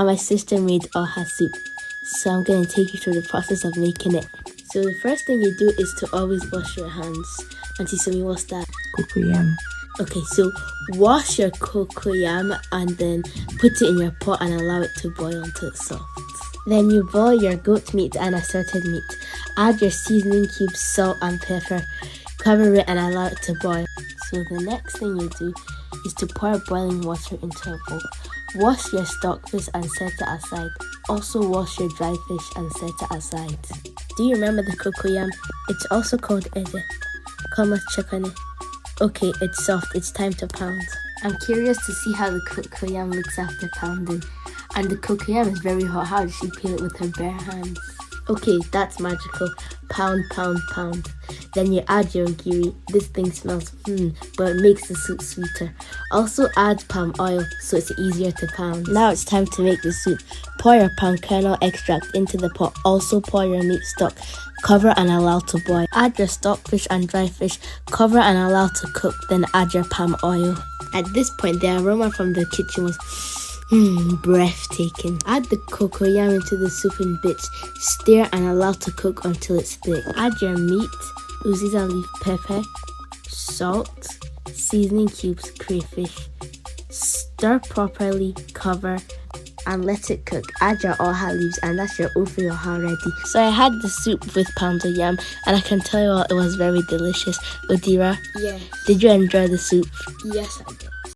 and my sister made oha soup. So I'm going to take you through the process of making it. So the first thing you do is to always wash your hands. Auntie Sumi, what's that? Cocoyam. Okay, so wash your cocoyam and then put it in your pot and allow it to boil until it's soft. Then you boil your goat meat and assorted meat. Add your seasoning cubes, salt and pepper. Cover it and allow it to boil. So the next thing you do is to pour boiling water into a bowl. Wash your stockfish and set it aside. Also wash your dry fish and set it aside. Do you remember the cocoyam? It's also called ede. Come let's check on it. Okay, it's soft. It's time to pound. I'm curious to see how the cocoyam looks after pounding. And the cocoyam is very hot. How did she peel it with her bare hands? Okay, that's magical. Pound, pound, pound. Then you add your ogiri. This thing smells but it makes the soup sweeter. Also add palm oil so it's easier to pound. Now it's time to make the soup. Pour your palm kernel extract into the pot. Also pour your meat stock. Cover and allow to boil. Add your stockfish and dry fish. Cover and allow to cook. Then add your palm oil. At this point, the aroma from the kitchen was breathtaking. Add the cocoyam into the soup in bits. Stir and allow to cook until it's thick. Add your meat, uziza leaf pepper, salt, seasoning cubes, crayfish. Stir properly, cover, and let it cook. Add your oha leaves and that's your ofe oha ready. So I had the soup with pounded yam and I can tell you all it was very delicious. Odira, Yes. did you enjoy the soup? Yes, I did.